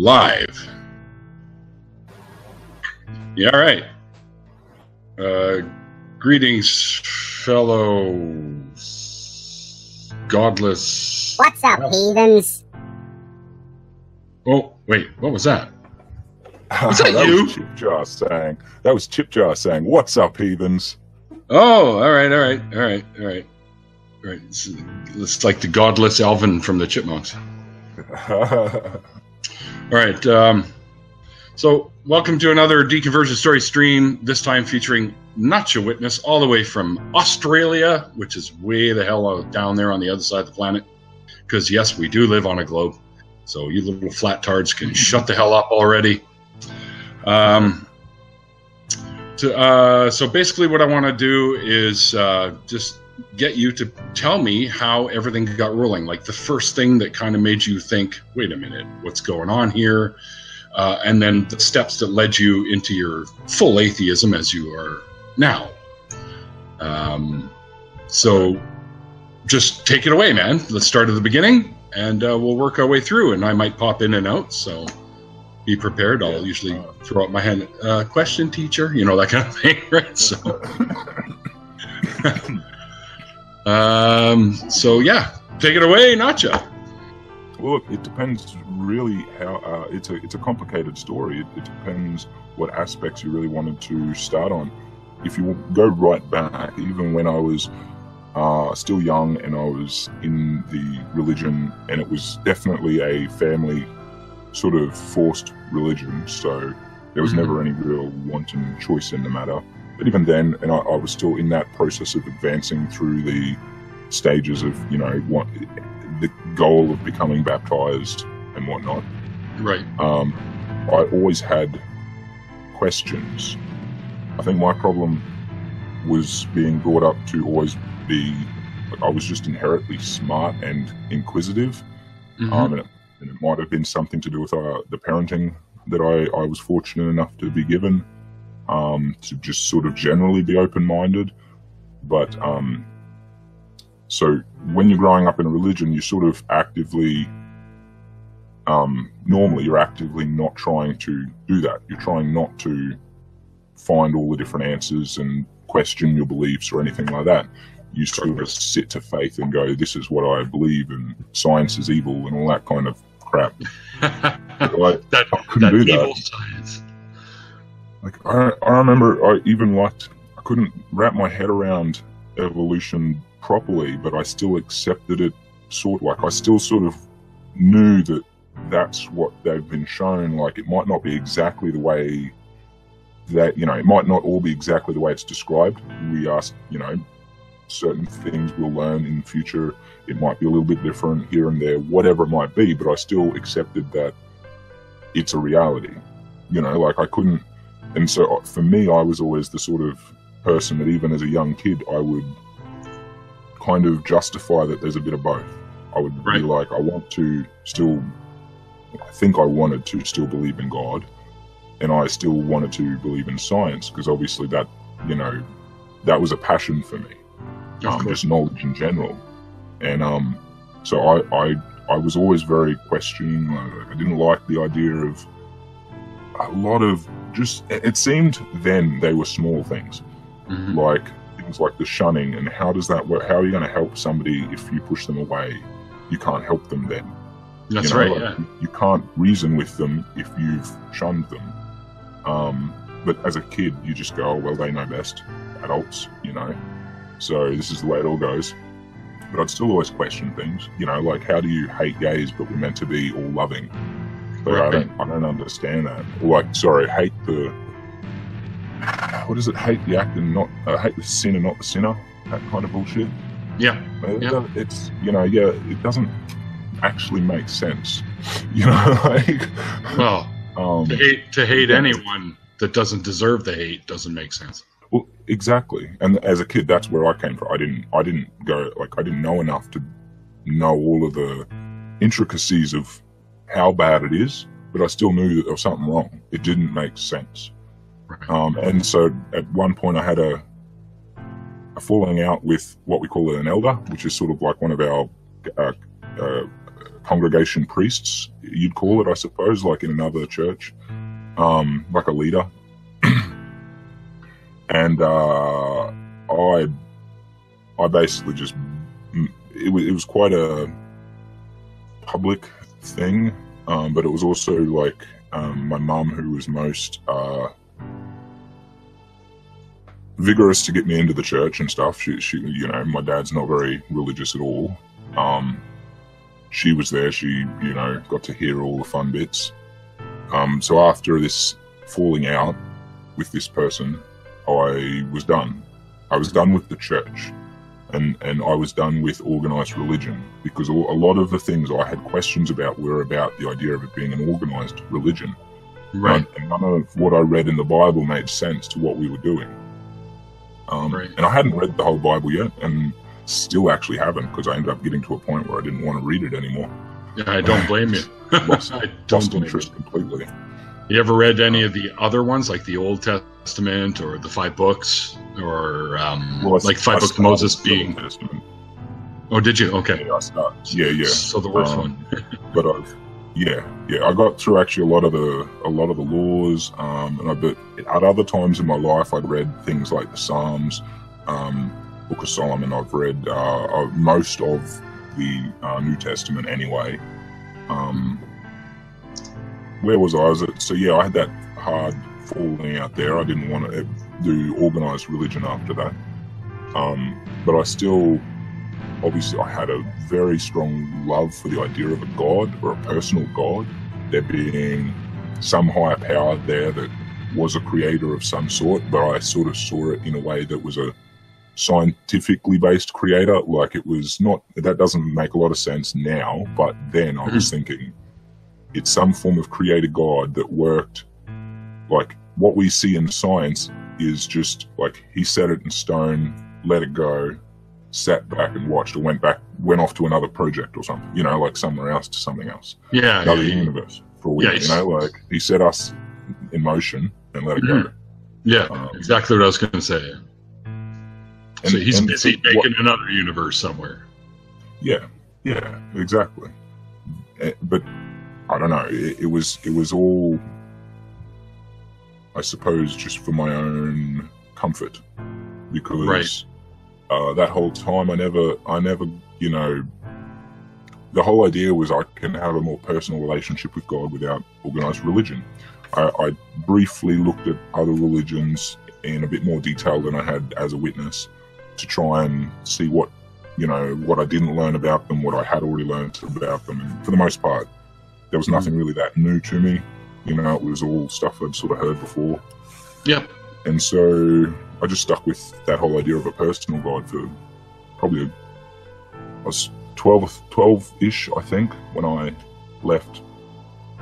live. Yeah, all right. Greetings, fellow godless. What's up, heathens? Oh, wait, what was that? Was that that you? Was Chipjar saying. That was Chipjar saying, "What's up, heathens?" Oh, all right. It's like the godless Alvin from the Chipmunks. All right. So, welcome to another Deconversion Stories stream, this time featuring NotJah Witness, all the way from Australia, which is way the hell down there on the other side of the planet. Because, yes, we do live on a globe. So, you little flat tards can shut the hell up already. So, basically, what I want to do is just get you to tell me how everything got rolling. Like, the first thing that kind of made you think, wait a minute, what's going on here? And then the steps that led you into your full atheism as you are now. So just take it away, man. Let's start at the beginning, and we'll work our way through. And I might pop in and out, so be prepared. I'll usually throw up my hand. Question, teacher? You know, that kind of thing, right? So, so yeah, take it away, NotJah. Well, look, it depends really how it's a complicated story. It depends what aspects you really wanted to start on. If you go right back, even when I was still young and I was in the religion, and it was definitely a family sort of forced religion, so there was never any real wanton choice in the matter. But even then, and I was still in that process of advancing through the stages of, you know, what the goal of becoming baptized and whatnot. Right. I always had questions. I think my problem was being brought up to always be, like, I was just inherently smart and inquisitive. And it might have been something to do with the parenting that I was fortunate enough to be given, to just sort of generally be open-minded. But so when you're growing up in a religion, you sort of actively, normally you're actively not trying to do that. You're trying not to find all the different answers and question your beliefs or anything like that. You sort of sit to faith and go, this is what I believe, and science is evil and all that kind of crap. that couldn't do evil that. Science. Like, I remember I couldn't wrap my head around evolution properly, but I still accepted it, I still sort of knew that that's what they've been shown. Like, it might not be exactly the way that, you know, it might not all be exactly the way it's described. We ask, you know, certain things we'll learn in the future. It might be a little bit different here and there, whatever it might be, but I still accepted that it's a reality. You know, like, I couldn't, and so for me, I was always the sort of person that even as a young kid, I would kind of justify that there's a bit of both. I would be like, I wanted to still believe in God, and I still wanted to believe in science, because obviously that, you know, that was a passion for me, just knowledge in general. And so I was always very questioning. I didn't like the idea of a lot of just, it seemed then they were small things, like things like the shunning, and how does that work? How are you going to help somebody if you push them away? You can't help them then. That's you know, right, like, yeah. You can't reason with them if you've shunned them. But as a kid, you just go, oh, well, they know best, adults, you know. So this is the way it all goes. But I'd still always question things, you know, like, how do you hate gays but we're meant to be all loving? But I don't understand that. Or like, hate the, what is it? Hate the act and not, hate the sin and not the sinner. That kind of bullshit. Yeah. It's, you know, it doesn't actually make sense. You know, like, well, to hate anyone that doesn't deserve the hate doesn't make sense. Well, exactly. And as a kid, that's where I came from. I didn't go, like, I didn't know enough to know all of the intricacies of how bad it is, but I still knew that there was something wrong. It didn't make sense. Right. And so at one point I had a falling out with what we call an elder, which is sort of like one of our congregation priests, you'd call it, I suppose, like in another church, like a leader. And I basically just, it was quite a public thing, but it was also like my mum who was most vigorous to get me into the church and stuff. She, you know, my dad's not very religious at all. She was there. She, you know, got to hear all the fun bits. So after this falling out with this person, I was done. I was done with the church, and I was done with organised religion, because a lot of the things I had questions about were about the idea of it being an organised religion. Right. And none of what I read in the Bible made sense to what we were doing. Right. And I hadn't read the whole Bible yet, and still actually haven't, because I ended up getting to a point where I didn't want to read it anymore. Yeah, I don't blame you. Lost blame interest completely. You ever read any of the other ones, like the Old Testament or the 5 books, or like 5 books of Moses being? Testament. Oh, did you? Okay. Yeah, I started. Yeah. So the worst one. But I got through actually a lot of the laws, but at other times in my life, I'd read things like the Psalms, Book of Solomon. I've read most of the New Testament anyway. Where was I? I had that hard falling out there. I didn't want to do organised religion after that. But I still, obviously, I had a very strong love for the idea of a God, or a personal God, there being some higher power there that was a creator of some sort, but I sort of saw it in a way that was a scientifically based creator. Like, it was not, that doesn't make a lot of sense now, but then I was thinking, it's some form of creator God that worked. Like, what we see in science is just like, he set it in stone, let it go, sat back and watched, or went off to another project or something, you know, like somewhere else to something else. Yeah. Another universe for a week, you know, like he set us in motion and let it go. Yeah, exactly what I was going to say. So he's busy making another universe somewhere. Yeah, exactly. But I don't know. It was all, I suppose, just for my own comfort, because that whole time I never, you know, the whole idea was I can have a more personal relationship with God without organised religion. I briefly looked at other religions in a bit more detail than I had as a witness, to try and see what I didn't learn about them, what I had already learned about them. And for the most part, there was nothing really that new to me. You know, it was all stuff I'd sort of heard before. Yep. And so I just stuck with that whole idea of a personal God for probably, I was 12-ish, I think, when I left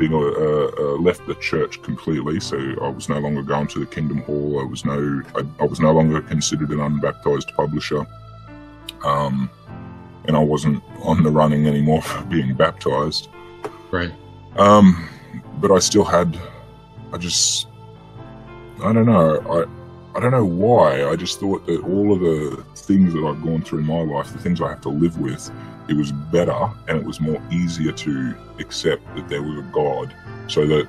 left the church completely. So I was no longer going to the Kingdom Hall. I was no longer considered an unbaptized publisher. And I wasn't on the running anymore for being baptized. Right. But I still had, I don't know. I don't know why. I just thought that all of the things that I've gone through in my life, the things I have to live with, it was better and it was more easier to accept that there was a God, so that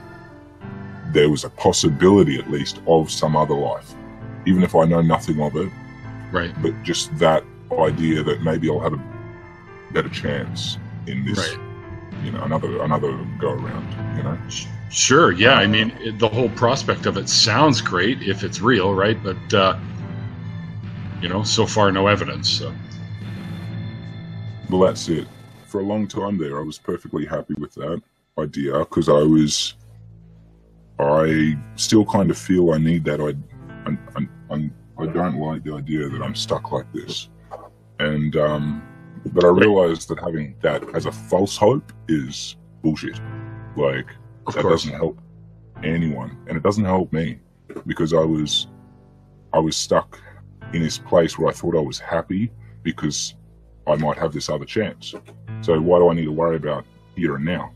there was a possibility, at least, of some other life, even if I know nothing of it. Right. But just that idea that maybe I'll have a better chance in this, you know, another go around, you know. Sure. Yeah. I mean, the whole prospect of it sounds great if it's real, right? But you know, so far no evidence. So. Well, that's it. For a long time there, I was perfectly happy with that idea, because I still kind of feel I need that. I don't like the idea that I'm stuck like this, and but I realized that having that as a false hope is bullshit. Like, that doesn't help anyone, and it doesn't help me, because I was stuck in this place where I thought I was happy because I might have this other chance. So why do I need to worry about here and now?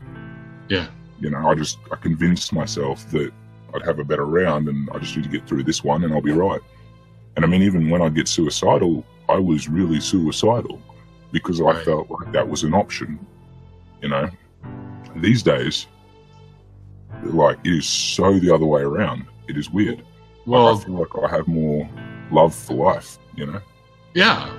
Yeah. You know, I convinced myself that I'd have a better round, and I just need to get through this one and I'll be right. And I mean, even when I'd get suicidal, I was really suicidal, because I felt like that was an option. you know. These days, like, it is so the other way around. It is weird. Well, like, I feel like I have more love for life, you know. Yeah,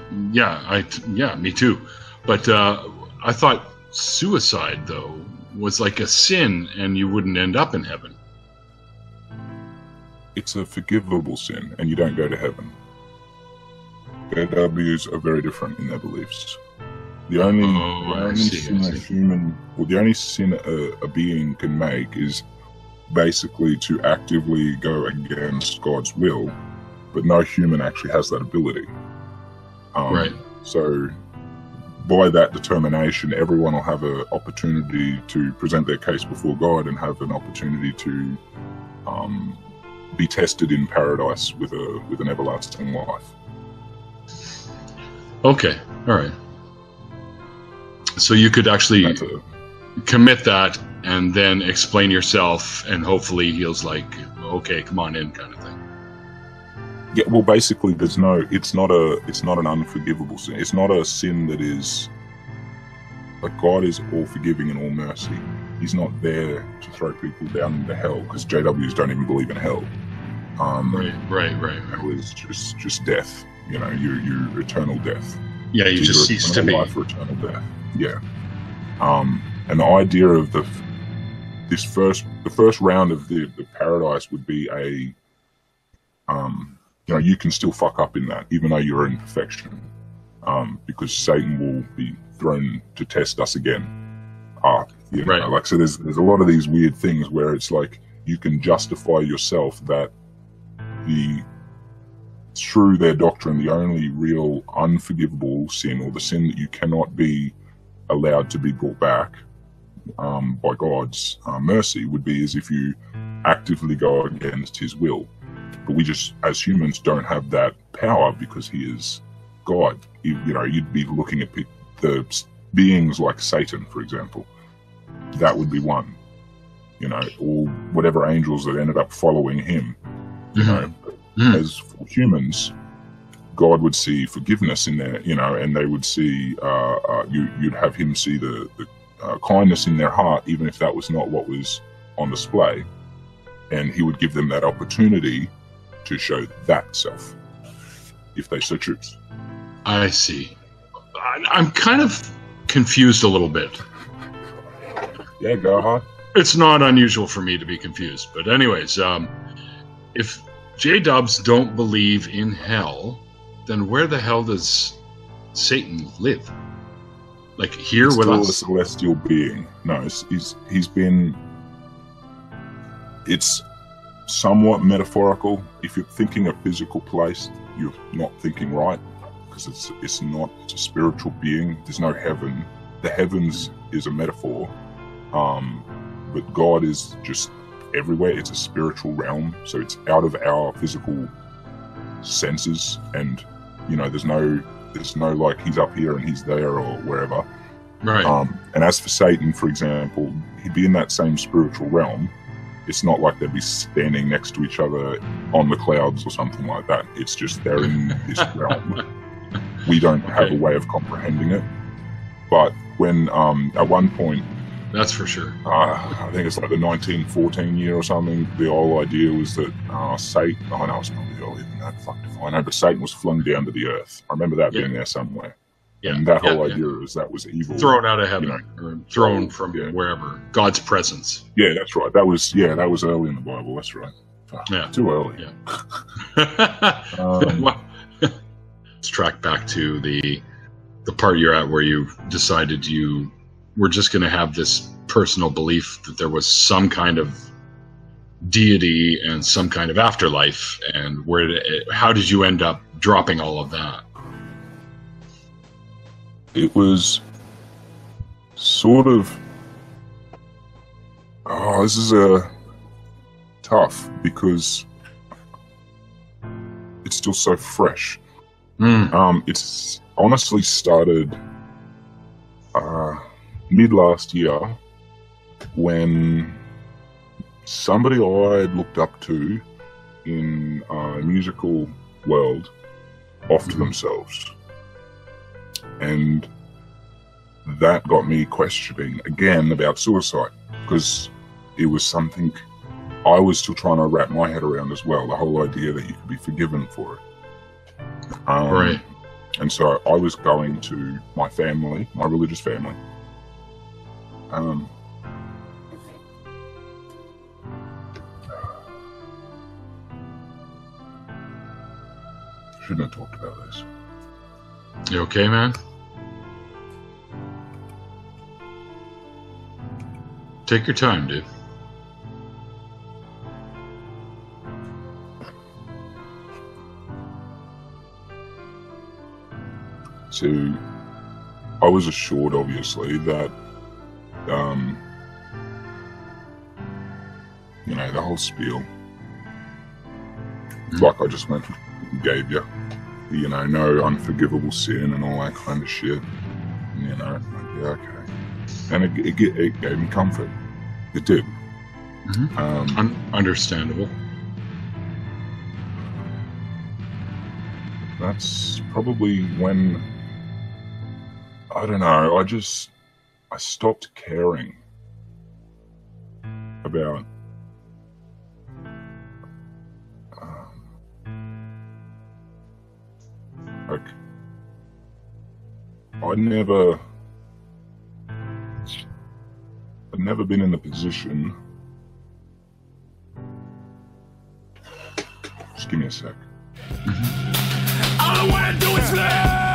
me too. But I thought suicide, though, was like a sin, and you wouldn't end up in heaven. It's a forgivable sin, and you don't go to heaven. JWs are very different in their beliefs. The only sin a being can make is basically to actively go against God's will, but no human actually has that ability. Right. So, by that determination, everyone will have an opportunity to present their case before God and have an opportunity to be tested in paradise with an everlasting life. Okay, all right. So you could actually commit that and then explain yourself, and hopefully he's like, okay, come on in, kind of thing. Yeah, well, basically, it's not an unforgivable sin. It's not a sin that is, like, God is all forgiving and all mercy. He's not there to throw people down into hell, because JWs don't even believe in hell. Right. Hell is just death. You know, your eternal death. Yeah, you just cease to be. Life or eternal death. Yeah. And the idea of the first round of the paradise would be you can still fuck up in that, even though you're in perfection, because Satan will be thrown to test us again. Right. Like, so there's a lot of these weird things where it's like you can justify yourself that through their doctrine, the only real unforgivable sin, or the sin that you cannot be allowed to be brought back by God's mercy, would be as if you actively go against his will. But we just, as humans, don't have that power because he is God. You'd be looking at the beings like Satan, for example. That would be one, or whatever angels that ended up following him. As for humans, God would see forgiveness in there, and they would see, you'd have him see the kindness in their heart, even if that was not what was on display. And he would give them that opportunity to show that self, if they so choose. I see. I'm kind of confused a little bit. Yeah, go ahead. It's not unusual for me to be confused. But anyways, if J-dubs don't believe in hell, then where the hell does Satan live? Like, here with us? Still a celestial being. No, he's been... It's somewhat metaphorical. If you're thinking a physical place, you're not thinking right, because it's not a spiritual being. There's no heaven. The heavens is a metaphor, but God is just everywhere. It's a spiritual realm, so it's out of our physical senses, and there's no like he's up here and he's there or wherever. Right. And as for Satan, for example, he'd be in that same spiritual realm. It's not like they'd be standing next to each other on the clouds or something like that. It's just they're in this realm. We don't have a way of comprehending it. But when at one point, that's for sure. I think it's like the 1914 year or something. The whole idea was that Satan. Oh no, it's probably earlier than that. Fuck if I know. But Satan was flung down to the earth. I remember that being there somewhere. Yeah, and that whole idea is that was evil. Thrown out of heaven, or thrown from wherever. God's presence. Yeah, that's right. That was early in the Bible. That's right. Yeah. Too early. Yeah. Let's track back to the part you're at where you decided you were just going to have this personal belief that there was some kind of deity and some kind of afterlife, and how did you end up dropping all of that? It was sort of... this is tough, because it's still so fresh. It's honestly started mid last year, when somebody I looked up to in a musical world offed themselves. And that got me questioning again about suicide, because it was something I was still trying to wrap my head around as well, the whole idea that you could be forgiven for it. Right. And so I was going to my family, my religious family. Shouldn't have talked about this. You okay, man? Take your time, dude. So I was assured, obviously, that, the whole spiel, like I just went and gave you, no unforgivable sin and all that kind of shit. Like, yeah, okay. And it gave me comfort. It did. Understandable. That's probably when, I don't know, I stopped caring about I'd never been in a position. Just give me a sec. All I wanna do is live.